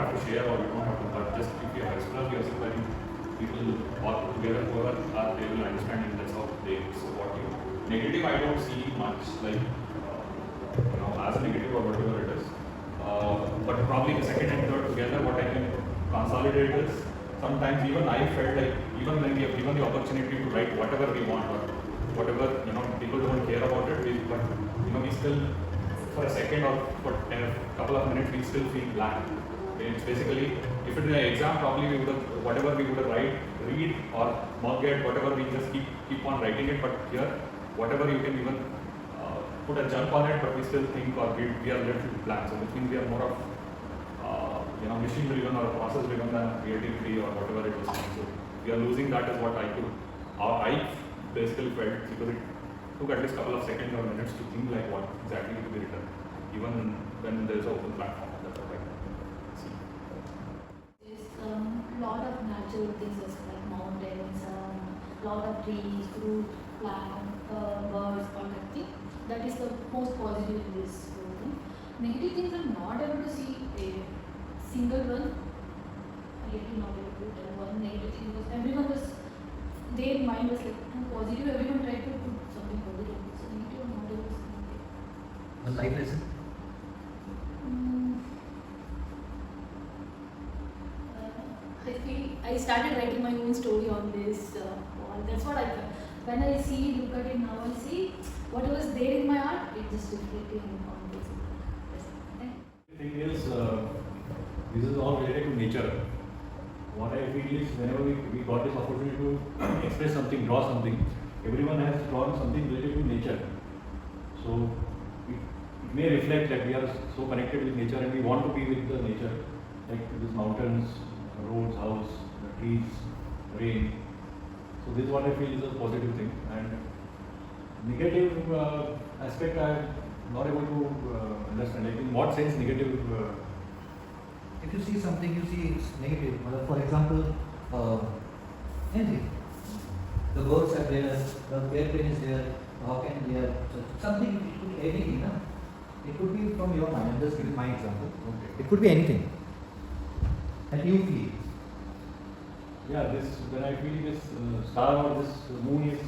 have to share or you don't have to, but just if you express yourself, I think people all put together, whoever are, they will understand and that's how they support you. Negative, I don't see much like, as a negative or whatever it is. But probably the second and third together, what I can consolidate is sometimes even I felt like even when we have given the opportunity to write whatever we want or whatever, people don't care about it, but we still for a second or for a couple of minutes we still feel blank. It's basically, if it is an exam, probably we would have, whatever we would have read or mug it, whatever, we just keep on writing it. But here, whatever you can even put a jump on it, but we still think or we are left with blank. So which means we are more of machine driven or process driven than creativity or whatever it is. So we are losing that is what I basically felt, because it took at least a couple of seconds or minutes to think like what exactly to be written, even when there is an open platform. That's what I see. There's a lot of natural things like mountains, lot of trees, fruit, plant, birds, all that thing. That is the most positive in this whole thing. Negative things I'm not able to see a single one. Really not able to tell one negative thing was everyone was, their mind was like too positive. Everyone tried to put something positive. So negative, I'm not able to see anything. One life lesson? I started writing my own story on this wall. That's what I felt. When I look at it now, I see what was there in my art, it just reflecting on this. The thing is, this is all related to nature. What I feel is, whenever we got this opportunity to express something, draw something, everyone has drawn something related to nature. So it may reflect that we are so connected with nature and we want to be with the nature, like these mountains, roads, house, trees, rain. So this is what I feel is a positive thing. And negative aspect I'm not able to understand. Like in what sense negative? If you see something, you see it's negative. For example, anything. The birds are there, the airplane is there, how can they are something, it could be anything, no? It could be from your mind. I'm just giving my example. Okay. It could be anything that you feel. Yeah, when I feel this star or this moon is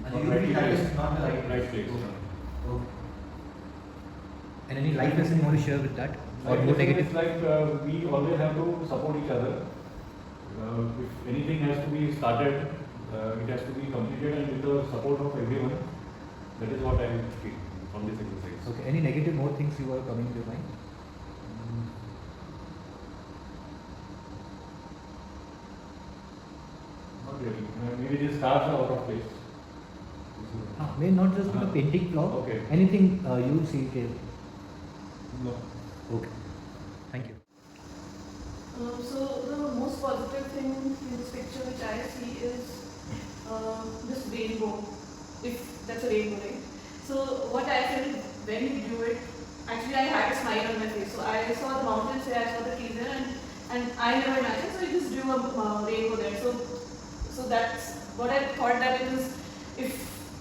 And you feel that is not the right place. Okay. And any life lesson you want to share with that? Or more negative? It's like we always have to support each other. If anything has to be started, it has to be completed, and with the support of everyone. That is what I feel from this exercise. Okay. Any negative more things you are coming to your mind? Not really. Maybe these stars are out of place. May not just be the painting flaw. Okay. Anything you see. No. Okay. Thank you. So the most positive thing in this picture which I see is this rainbow, if that's a rainbow, right? So what I felt when you drew it, actually I had a smile on my face. So I saw the mountains there, I saw the trees there, and I never imagined, so I just drew a rainbow there. So that's what I thought, that it is, if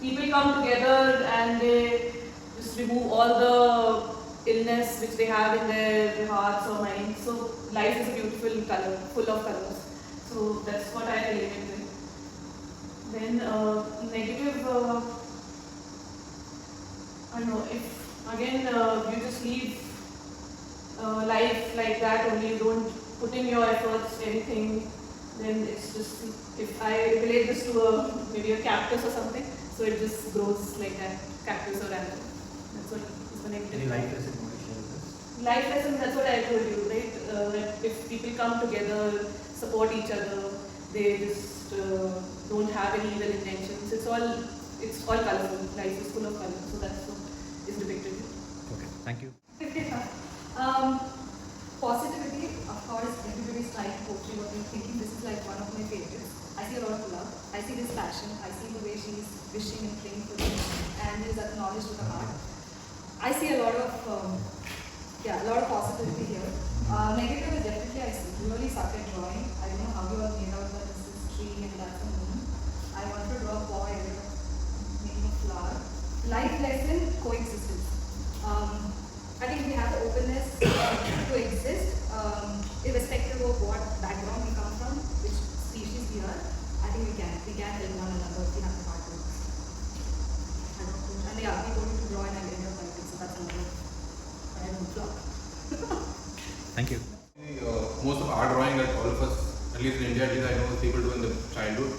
people come together and they just remove all the illness which they have in their hearts or minds. So life is a beautiful color, full of colors. So that's what I related with. Then negative, I don't know, if again you just leave life like that only, you don't put in your efforts, anything, then it's just, if I relate this to maybe a cactus or something, so it just grows like that, cactus or anything. That's what is the negative. Any life lesson you want to share with us? Life lesson, that's what I told you, right? That if people come together, support each other, they just don't have any evil intentions. It's all colorful. Life is full of color, so that's what is depicted here. Okay, thank you. Positivity, of course, everybody's trying to portray what they're thinking. This is like one of my favorites. I see a lot of love. I see this passion. I see the way she's wishing and praying for them, and is acknowledged with the heart. I see a lot of positivity here. Negative is definitely, I really suck at drawing. I don't know how you all made out that this is tree and that's a moon. I want to draw a boy making a flower. Life lesson, coexistence. I think we have have the openness to exist, irrespective of what background we come from, which species we are. I think we can help one another if we have the heart to. And yeah, we going to draw an idea of politics, so that's another. I don't know. Thank you. Most of art drawing that all of us, at least in India, at least I know people do in the childhood,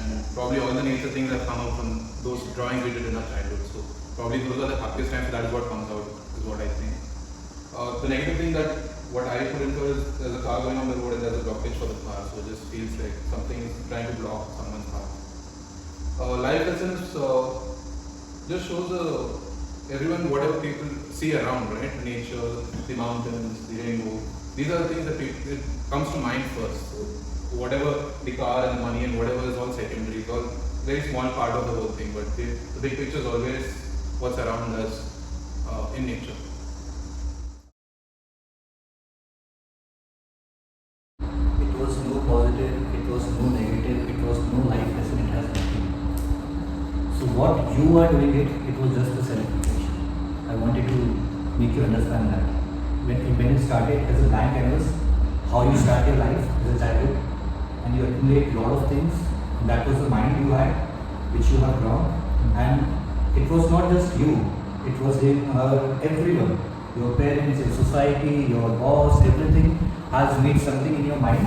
and probably all the nature things have come out from those drawings we did in our childhood. So probably those are the happiest times. That is what comes out, is what I think. The negative thing that what I put into is there's a car going on the road and there's a blockage for the car, so it just feels like something is trying to block someone's path. Life lessons just shows everyone whatever people see around, right? Nature, the mountains, the rainbow. These are the things that it comes to mind first. So whatever the car and the money and whatever is all secondary, it's all very small part of the whole thing. But the big picture is always what's around us in nature. It was no positive, it was no negative, it was no life lesson, it has nothing. So what you are doing it was just a self-reflection. I wanted to make you understand that. When you started as a blank canvas, how you start your life as a childhood, and you accumulate a lot of things, and that was the mind you had, which you have drawn, and it was not just you, it was in everyone, your parents, your society, your boss, everything has made something in your mind,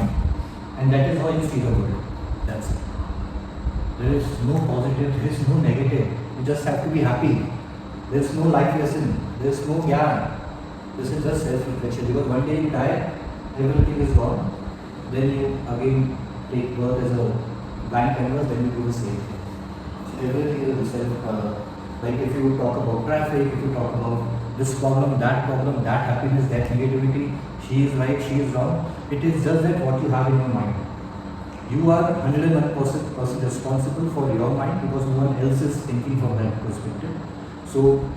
and that is how you see the world. That's it. There is no positive, there is no negative. You just have to be happy. There is no life lesson, there is no gyan. This is just self-reflection, because one day you die, everything is gone. Then you again take birth as a blank canvas, then you do the same thing. So everything is self. Like if you talk about traffic, if you talk about this problem, that happiness, that negativity, she is right, she is wrong. It is just that what you have in your mind. You are 101% responsible for your mind, because no one else is thinking from that perspective. So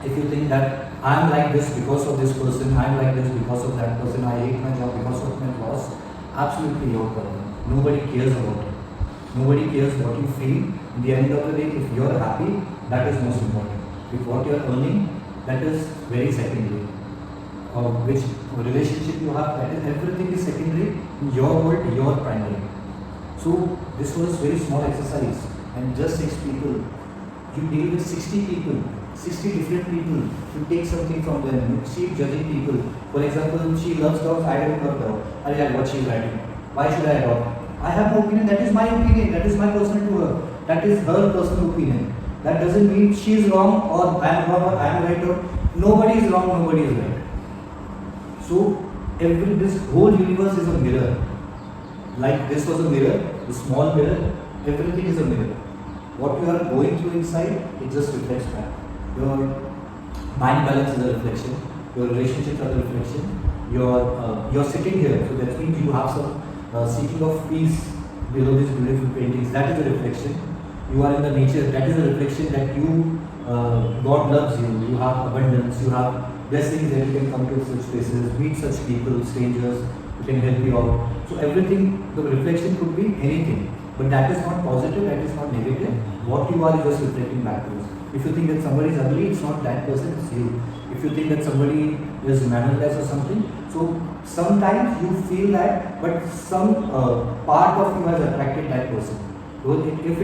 if you think that I am like this because of this person, I am like this because of that person, I hate my job because of my boss, absolutely your problem. Nobody cares about it. Nobody cares what you feel. In the end of the day, if you are happy, that is most important. If what you are earning, that is very secondary. Or which relationship you have, that is everything is secondary. In your world, you are primary. So this was very small exercise, and just 6 people. You deal with 60 people. 60 different people, you take something from them, you keep judging people. For example, she loves dogs, I don't love dogs. I like what she's writing. Why should I adopt? I have no opinion, that is my opinion, that is my personal to her. That is her personal opinion. That doesn't mean she is wrong or I am wrong or I am right, or nobody is wrong, nobody is right. So this whole universe is a mirror. Like this was a mirror, a small mirror, everything is a mirror. What you are going through inside, it just reflects back. Your mind balance is a reflection. Your relationships are a reflection. You're sitting here, so that means you have some seeking of peace below these beautiful paintings. That is a reflection. You are in the nature. That is a reflection that you God loves you. You have abundance. You have blessings that you can come to such places, meet such people, strangers who can help you out. So everything, the reflection could be anything, but that is not positive. That is not negative. What you are is just reflecting backwards. If you think that somebody is ugly, it's not that person, it's you. If you think that somebody is mannerless or something, so sometimes you feel that, but some part of you has attracted that person. So if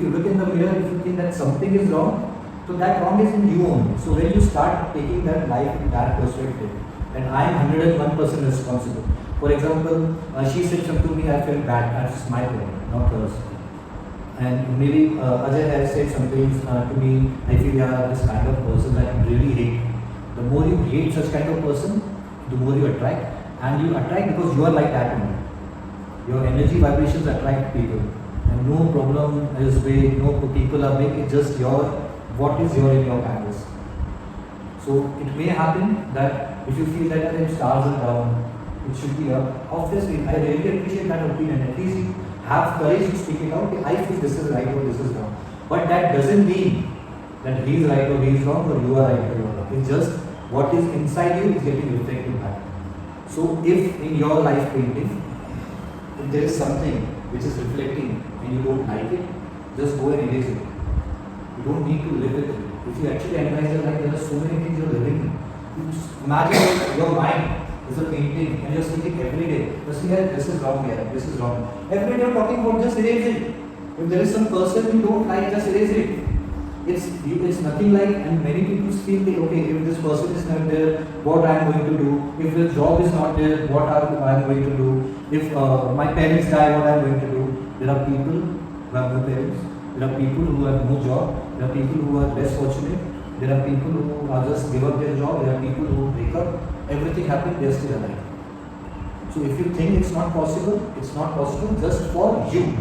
you look in the mirror, if you think that something is wrong, so that wrong is in you only. So when you start taking that life in that perspective, then I am 101% responsible. For example, she said something to me, I felt bad, that's my problem, not hers. And maybe Ajay has said some things to me, I feel you are this kind of person that I really hate. The more you hate such kind of person, the more you attract. And you attract because you are like that only. Your energy vibrations attract people. And no problem is big, no people are big, it's just what is in your canvas. So it may happen that if you feel that the stars are down, it should be up. Obviously, I really appreciate that opinion. At least you have courage to speak it out. I feel this is right or this is wrong. But that doesn't mean that he is right or he is wrong or you are right or you are wrong. It's just what is inside you is getting reflected back. So if in your life painting, if there is something which is reflecting and you don't like it, just go and erase it. You don't need to live with it. If you actually analyze your life, there are so many things you're living in. Imagine your mind is a painting and you're thinking every day, this is wrong here, this is wrong. Every day you're talking about just erase it. If there is some person you don't like, just erase it. It's nothing like, and many people feel that, okay, if this person is not there, what I am going to do? If the job is not there, what I am going to do? If my parents die, what I am going to do? There are people who have no parents. There are people who have no job. There are people who are less fortunate. There are people who are just give up their job. There are people who break up. Everything happened, they are still alive. So if you think it's not possible just for you,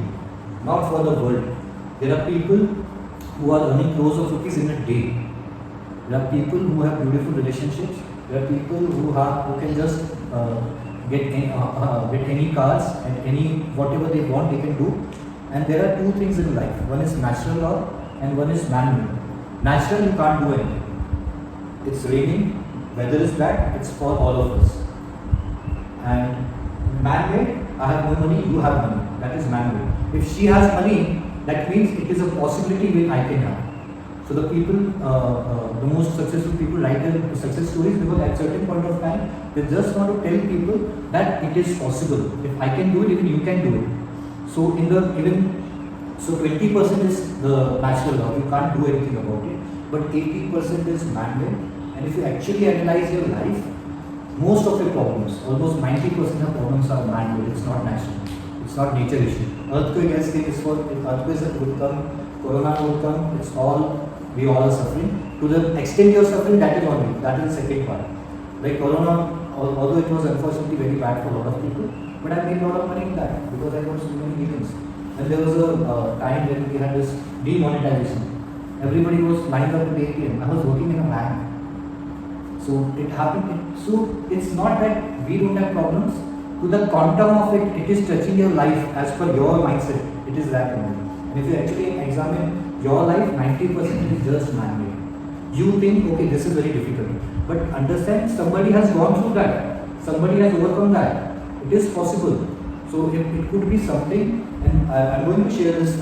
not for the world. There are people who are earning crores of rupees in a day. There are people who have beautiful relationships. There are people who can just get any cars and any whatever they want they can do. And there are two things in life. One is natural law and one is man-made. Natural, you can't do anything. It's raining, weather is bad, it's for all of us. And man-made, I have no money, you have money. That is man-made. If she has money, that means it is a possibility which I can have. So the people, the most successful people write their success stories because at certain point of time, they just want to tell people that it is possible. If I can do it, even you can do it. So 20% is the natural law, you can't do anything about it, but 80% is man-made. And if you actually analyze your life, most of your problems, almost 90% of problems are man-made, it's not natural, it's not nature issue. Earthquake is for, if earthquakes would come, corona would come, it's all, we all are suffering. To the extent you are suffering, that is on you, that is the second part. Like corona, although it was unfortunately very bad for a lot of people, but I made a lot of money in that because I got so many millions. And there was a time when we had this demonetization. Everybody was lined up at the ATM. I was working in a bank. So it happened. So it's not that we don't have problems. To the quantum of it, it is touching your life as per your mindset. It is that only. And if you actually examine your life, 90% is just man-made. You think, okay, this is very difficult. But understand, somebody has gone through that. Somebody has overcome that. It is possible. So it could be something, and I'm going to share this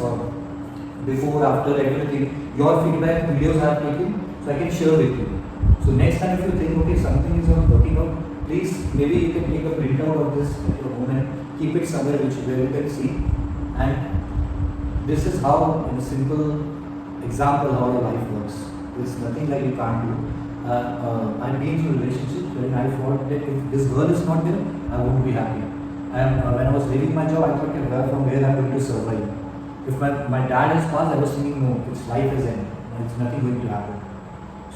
before, after, everything. Your feedback, videos I have taken, so I can share with you. So next time if you think, okay, something is not working out, please, maybe you can take a printout of this at your home and keep it somewhere where you can see. And this is how, in a simple example, how your life works. There's nothing like you can't do. I've been through relationships wherein I thought that if this girl is not there, I won't be happy. And when I was leaving my job, I thought, from where I'm going to survive. If my dad has passed, I was thinking, no, its life is end. It's nothing going to happen.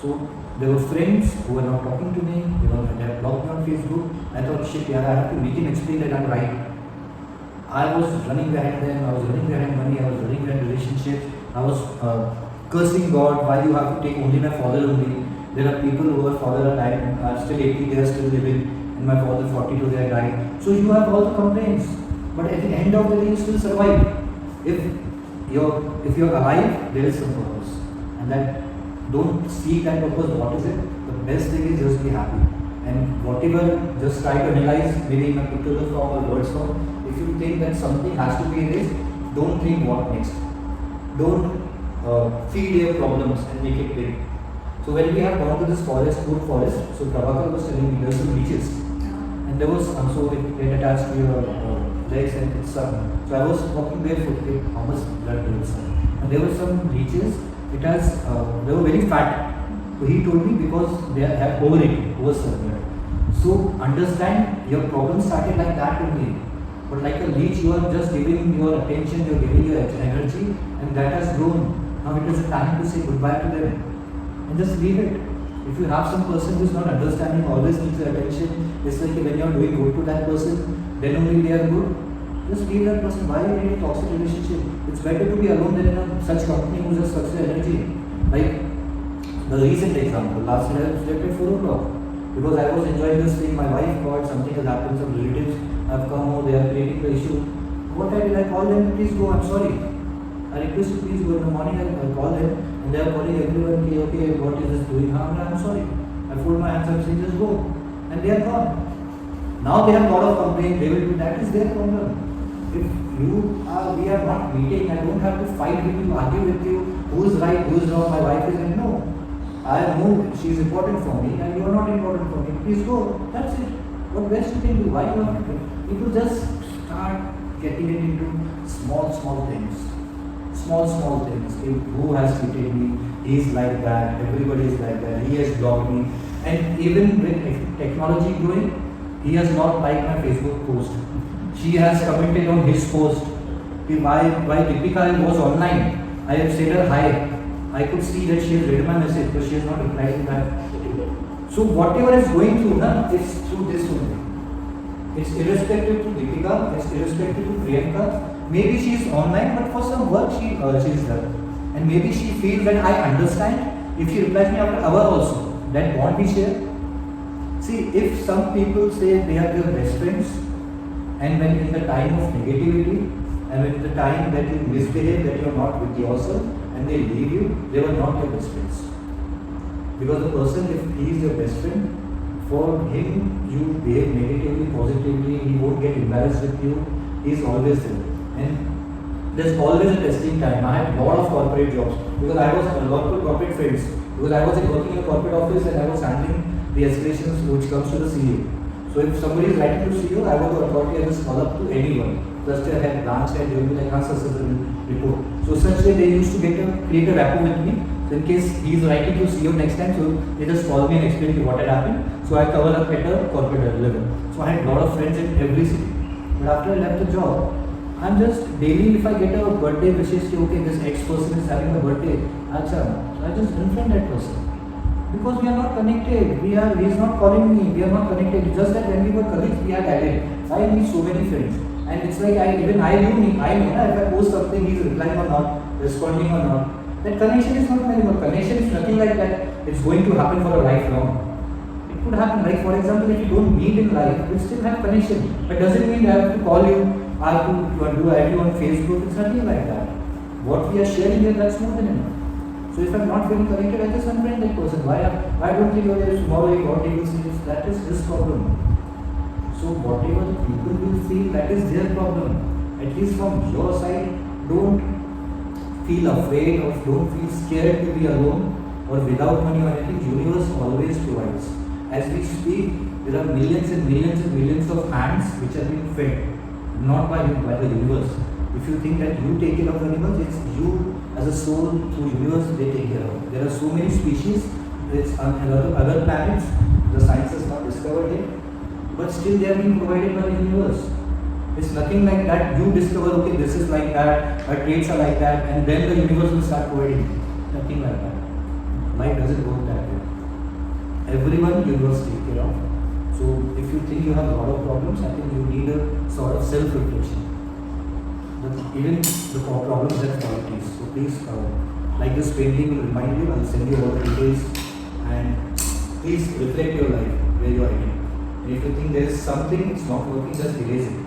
So there were friends who were not talking to me. They had blocked me on Facebook. I thought, shit, I have to make him explain that I'm right. I was running behind them. I was running behind money. I was running behind relationships. I was cursing God. Why you have to take only my father only? There are people who are father are dying. Are still 80. They are still living. And my father 42. They are dying. So you have all the complaints. But at the end of the day, you still survive. If you're alive, there is some purpose. And that, don't seek that purpose. What is it? The best thing is just be happy. And whatever, just try to analyze, maybe in a pictorial form or words form. If you think that something has to be erased, don't think what next. Don't feed your problems and make it big. So when we have gone to this forest, good forest, so Prabhakar was telling me there are some leeches. And there was, so it attached to your legs and it's So I was walking barefoot, how much blood there was. And there were some leeches, they were very fat. So he told me because they have overeaten, oversurfeit. So understand, your problem started like that only. But like a leech, you are just giving your attention, you are giving your energy, and that has grown. Now it is a time to say goodbye to them. And just leave it. If you have some person who is not understanding, always needs your attention, it's like when you are doing good to that person, then only they are good. Just leave that person. Why are you in a toxic relationship? It's better to be alone than in such company who just sucks your energy. Like the recent example, last night I slept at 4 o'clock because I was enjoying this thing. My wife got something has happened, some relatives have come home, they are creating the issue. What I did, I called them, please go, I'm sorry. I request you, please go. In the morning I called them and they are calling everyone, okay, what is this doing? I'm sorry. I fold my hands up and say, just go. And they are gone. Now they have a lot of complaints, they will do that, is their problem. If we are not meeting, I don't have to fight with you, argue with you, who is right, who is wrong, my wife is right. No. I I know she's important for me and you are not important for me. Please go. That's it. What best you can do? Why you have to? People just start getting it into small things. Small things. Who has treated me? He's like that. Everybody is like that. He has blocked me. And even with technology growing, he has not liked my Facebook post. She has commented on his post. Why Deepika was online, I have said her hi. I could see that she has read my message, but she has not replied back. So whatever is going through, it's through this only. It's irrespective to Deepika, it's irrespective to Priyanka. Maybe she is online, but for some work she is there. And maybe she feels that I understand. If she replies me after an hour also, that bond we share. See, if some people say they are your best friends, and when in the time of negativity, and when in the time that you misbehave, that you are not with yourself, and they leave you, they were not your best friends. Because the person, if he is your best friend, for him you behave negatively, positively, he won't get embarrassed with you, he is always there. And there's always a testing time. I had a lot of corporate jobs, because I was a lot of corporate friends, because I was working in a corporate office and I was handling the escalations which comes to the CEO. So if somebody is writing to CEO, I was the authority, I just call up to anyone. Cluster head, branch head, they will be like, sir, report. So such way they used to create a rapport with me. So in case he is writing to CEO next time, so they just call me and explain me what had happened. So I cover up at a corporate level. So I had a lot of friends in every city. But after I left the job, I'm just daily, if I get a birthday wishes, okay, this X person is having a birthday, so I just unfriend that person. Because we are not connected. He is not calling me. We are not connected. Just that when we were colleagues, we had added. I need so many friends. And it's like I know if I post something, he's replying or not, responding or not. That connection is not anymore. Connection is nothing like that. It's going to happen for a lifelong. It could happen. Like for example, if you don't meet in life, we still have connection. But doesn't mean I have to call you, I have to do I on Facebook. It's nothing like that. What we are sharing here, that's more than enough. So if I'm not feeling connected, I just unfriend that person. Why don't you know that tomorrow you got able to see this? That is his problem. So whatever the people will feel, that is their problem. At least from your side, don't feel afraid or don't feel scared to be alone or without money or anything. Universe always provides. As we speak, there are millions and millions and millions of hands which are being fed, not by you, by the universe. If you think that you take care of the animals, it's you as a soul through universe they take care of. There are so many species, it's on other planets, the science has not discovered yet, but still they are being provided by the universe. It's nothing like that you discover, okay, this is like that, our traits are like that, and then the universe will start providing. Nothing like that. Life doesn't work that way. Everyone universe take care of. So if you think you have a lot of problems, I think you need a sort of self-reflection. But even the problems have qualities. So please, like this painting will remind you, I'll send you all the details, and please reflect your life, where you are heading. And if you think there is something it's not working, just erase it.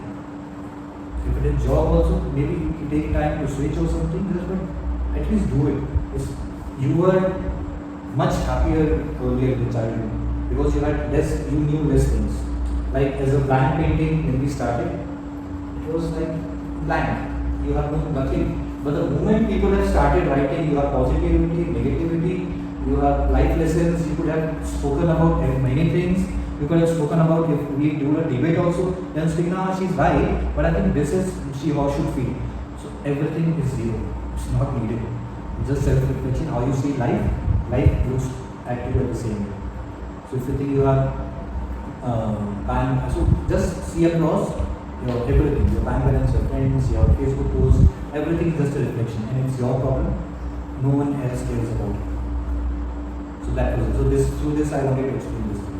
If it is job also, maybe you take time to switch or something, but at least do it. You were much happier earlier in childhood because you knew less things. Like as a blank painting when we started, it was like blank. You have nothing. But the moment people have started writing, you have positivity, negativity, you have life lessons, you could have spoken about many things. You could have spoken about, if we do a debate also, then speak, no, she's right, but I think this is she how should feel. So everything is zero. It's not needed. It's just self-reflection, how you see life looks at you at the same way. So if you think you are so just see across your everything, your bank balance, your friends, your Facebook posts, everything is just a reflection and it's your problem. No one else cares about it. So that was it. So through this I wanted to explain this.